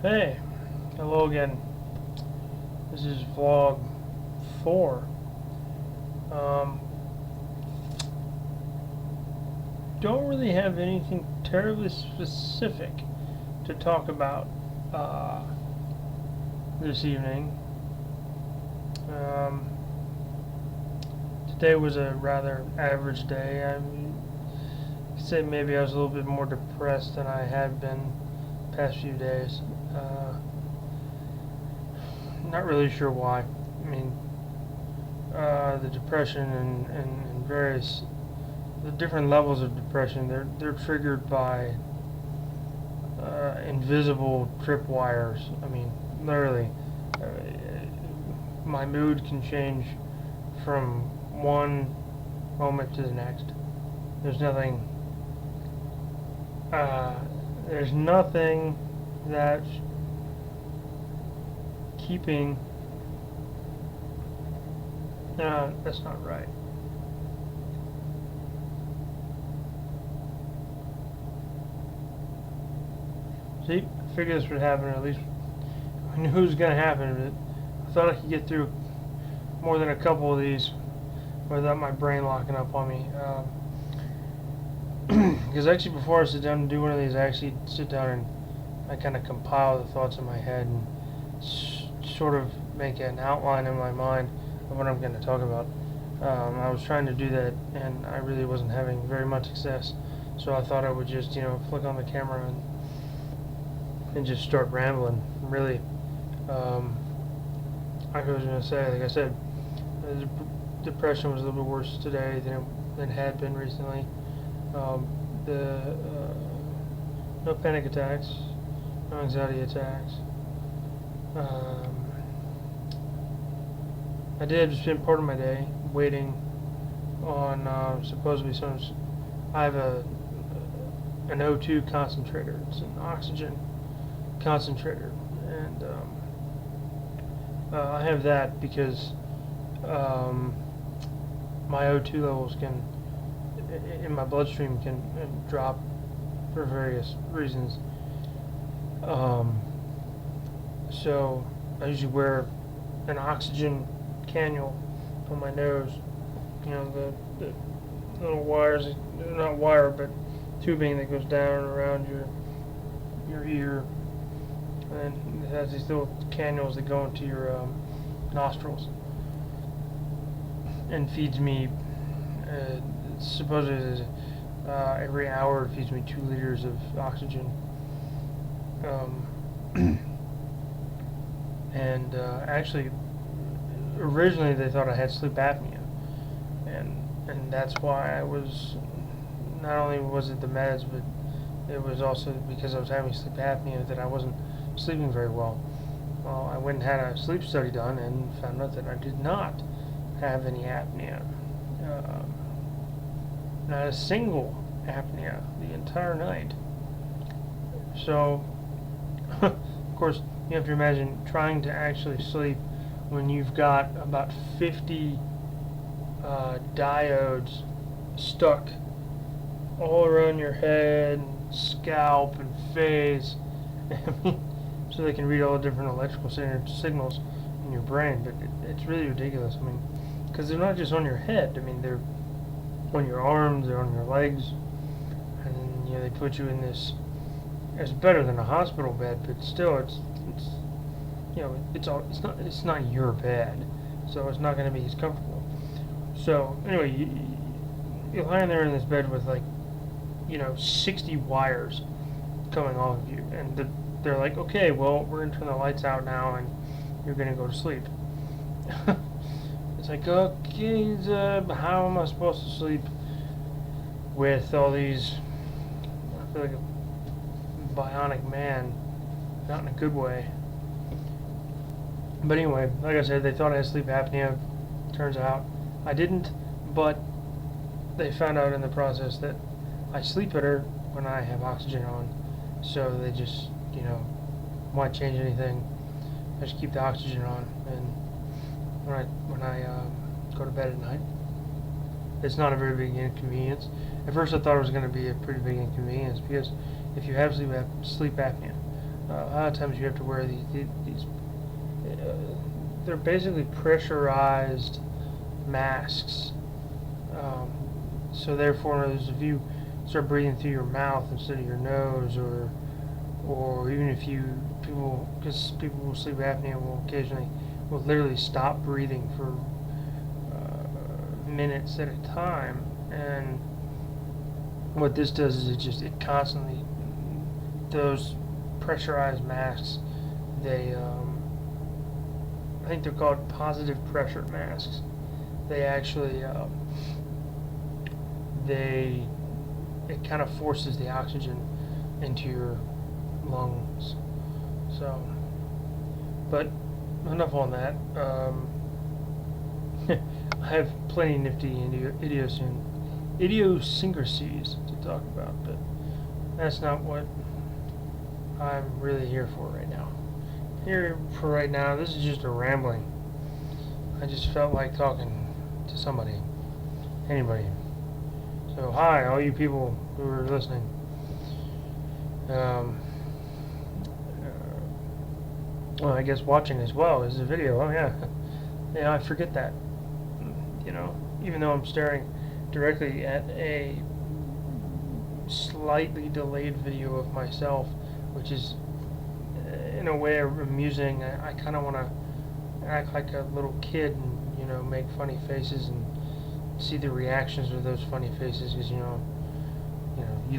Hey, hello again. This is vlog 4. Um, don't really have anything terribly specific to talk about uh, this evening. Um, Today was a rather average day. I could say maybe I was a little bit more depressed than I have been the past few days. Not really sure why. I mean, the depression and various the different levels of depression, they're triggered by invisible tripwires. I mean, literally, uh, my mood can change from one moment to the next. There's nothing. Uh, there's nothing that's keeping. That's not right. See, I figured this would happen, or at least I knew it was going to happen, but I thought I could get through more than a couple of these without my brain locking up on me. Because actually, before I sit down and do one of these, I actually sit down and I kind of compile the thoughts in my head and sort of make an outline in my mind of what I'm going to talk about. I was trying to do that, and I really wasn't having very much success. So I thought I would just, flick on the camera and just start rambling. Really, like I was going to say, like I said, the depression was a little bit worse today than it had been recently. The No panic attacks, no anxiety attacks. Um, I did spend part of my day waiting on supposedly some. I have an O2 concentrator. It's an oxygen concentrator, and I have that because my O2 levels can in my bloodstream can drop for various reasons. Um, so I usually wear an oxygen cannula on my nose. The little wires, not wire, but tubing that goes down around your ear, and it has these little cannulas that go into your nostrils and feeds me. Supposedly, every hour it feeds me 2 liters of oxygen. Um, and actually, originally they thought I had sleep apnea, and that's why I was. Not only was it the meds, but it was also because I was having sleep apnea that I wasn't sleeping very well. Well, I went and had a sleep study done and found out that I did not have any apnea. Not a single apnea the entire night. So, of course, you have to imagine trying to actually sleep when you've got about 50 diodes stuck all around your head, and scalp, and face, so they can read all the different electrical signals in your brain. But it's really ridiculous. I mean, because they're not just on your head. I mean, they're on your arms, they're on your legs, and they put you in this. It's better than a hospital bed, but still, it's not your bed, so it's not going to be as comfortable. So anyway, you're lying there in this bed with 60 wires coming off of you, and they're like, okay, well, we're going to turn the lights out now, and you're going to go to sleep. It's like, okay, how am I supposed to sleep with all these? I feel like a bionic man, not in a good way. But anyway, like I said, they thought I had sleep apnea. Turns out I didn't, but they found out in the process that I sleep better when I have oxygen on. So they just, why change anything? I just keep the oxygen on, and when I go to bed at night, it's not a very big inconvenience. At first, I thought it was going to be a pretty big inconvenience because if you have sleep apnea, A lot of times you have to wear these they're basically pressurized masks. Um, so therefore, if you start breathing through your mouth instead of your nose, or even if because people with sleep apnea will occasionally will literally stop breathing for minutes at a time, and what this does is it constantly, those pressurized masks, they I think they're called positive pressure masks. They actually they it kind of forces the oxygen into your lungs. So, but enough on that. I have plenty nifty idiosyncrasies to talk about, but that's not what I'm really here for right now. Here for right now, this is just a rambling. I just felt like talking to somebody, anybody. So hi, all you people who are listening. Well, I guess watching as well is a video. Oh yeah, yeah, I forget that. Even though I'm staring directly at a slightly delayed video of myself, which is in a way amusing. I kind of want to act like a little kid and make funny faces and see the reactions of those funny faces, because you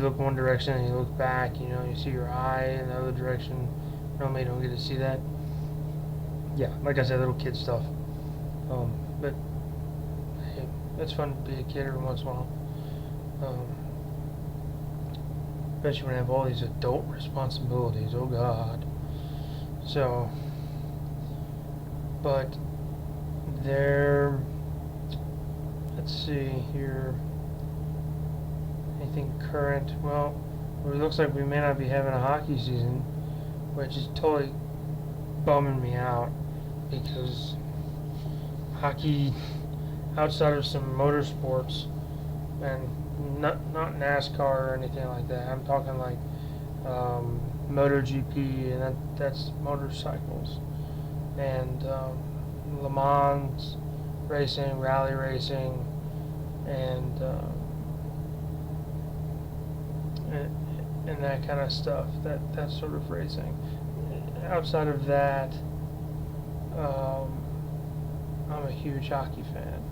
look one direction and you look back, you see your eye in the other direction. Normally you don't get to see that. Yeah, like I said, little kid stuff. But hey, it's fun to be a kid every once in a while. Especially when I have all these adult responsibilities. Oh God. So, but let's see here. Anything current? Well, it looks like we may not be having a hockey season, which is totally bumming me out, because hockey, outside of some motorsports, and not NASCAR or anything like that. I'm talking like MotoGP, and that's motorcycles, and Le Mans racing, rally racing, and that kind of stuff. That sort of racing. Outside of that, I'm a huge hockey fan.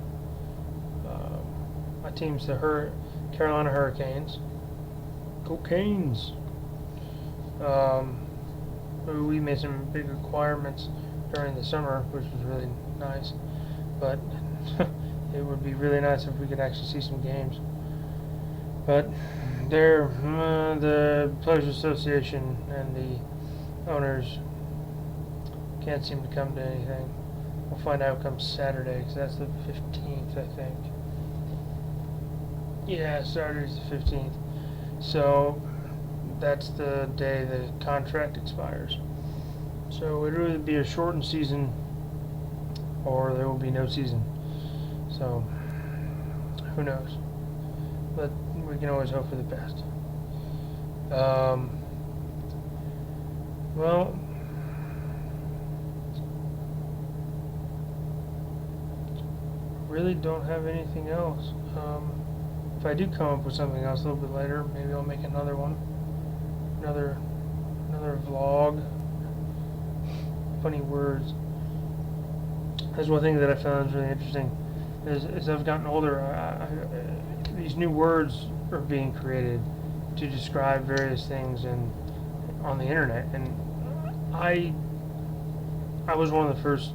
My team's the Carolina Hurricanes. Go Canes! We made some big acquirements during the summer, which was really nice. But it would be really nice if we could actually see some games. But the Players Association and the owners can't seem to come to anything. We'll find out come Saturday, because that's the 15th, I think. Yeah, Saturday's the 15th. So that's the day the contract expires. So it'll either be a shortened season, or there will be no season. So who knows? But we can always hope for the best. Well, really don't have anything else. If I do come up with something else a little bit later, maybe I'll make another one, another vlog. Funny words. That's one thing that I found really interesting. As I've gotten older, these new words are being created to describe various things on the internet, and I was one of the first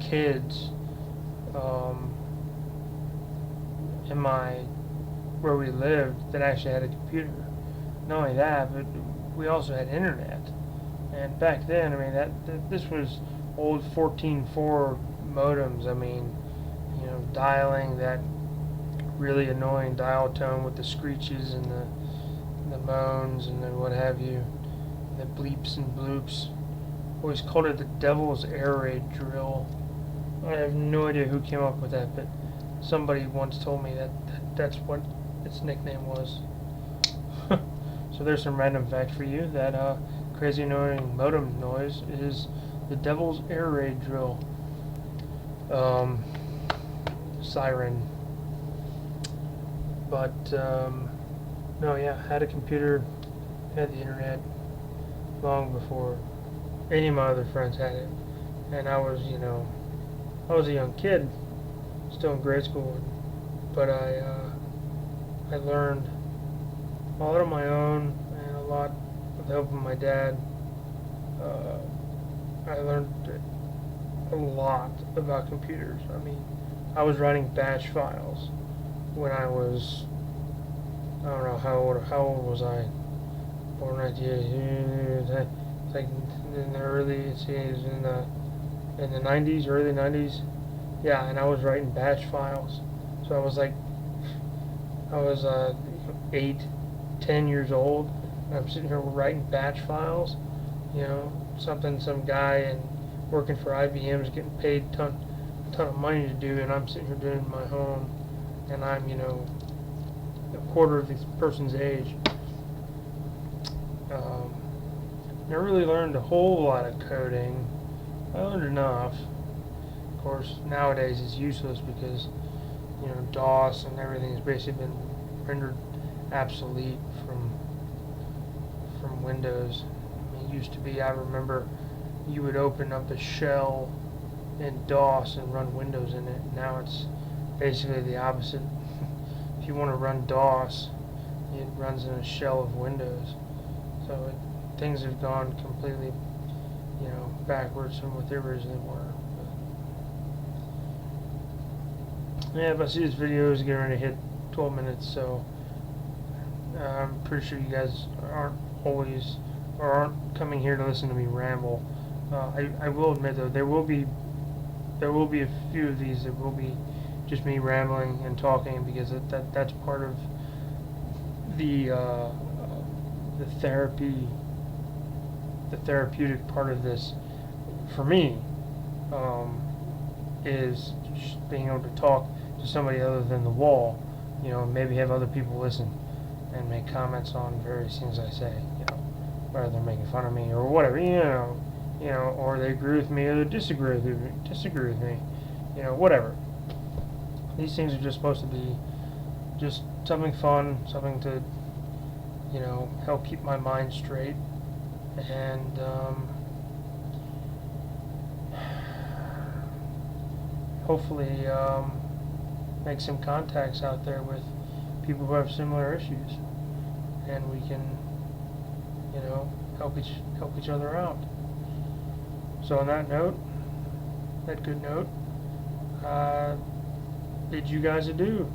kids where we lived that actually had a computer. Not only that, but we also had internet. And back then, I mean, this was old 14.4 modems. I mean, dialing that really annoying dial tone with the screeches and the moans and the what have you, the bleeps and bloops. Always called it the devil's air raid drill. I have no idea who came up with that, but somebody once told me that's what its nickname was. So there's some random fact for you, that crazy annoying modem noise is the Devil's Air Raid drill siren. But no, yeah, had a computer, had the internet long before any of my other friends had it, and I was, I was a young kid, still in grade school, but I learned a lot on my own and a lot with the help of my dad. I learned a lot about computers. I mean, I was writing batch files when I was, I don't know how old was I? Born 1980, it's like in the early, it's in the 90s, early 90s. Yeah, and I was writing batch files. So I was like, I was 8, 10 years old, and I'm sitting here writing batch files. Some guy and working for IBM is getting paid a ton of money to do, and I'm sitting here doing it in my home, and I'm, a quarter of this person's age. Never really learned a whole lot of coding. I learned enough. Of course, nowadays it's useless because, DOS and everything has basically been rendered obsolete from Windows. It used to be, I remember, you would open up a shell in DOS and run Windows in it. Now it's basically the opposite. If you want to run DOS, it runs in a shell of Windows. So things have gone completely, backwards from what they originally were. But yeah, if I see this video is getting ready to hit 12 minutes, so I'm pretty sure you guys aren't always, or aren't coming here to listen to me ramble. I will admit though, there will be a few of these that will be just me rambling and talking, because that's part of the therapeutic part of this for me, is just being able to talk to somebody other than the wall, maybe have other people listen and make comments on various things I say, whether they're making fun of me or whatever, or they agree with me or they disagree with me, whatever. These things are just supposed to be just something fun, something to, help keep my mind straight, and hopefully make some contacts out there with people who have similar issues, and we can, help each other out. So on that note, that good note, bid you guys adieu.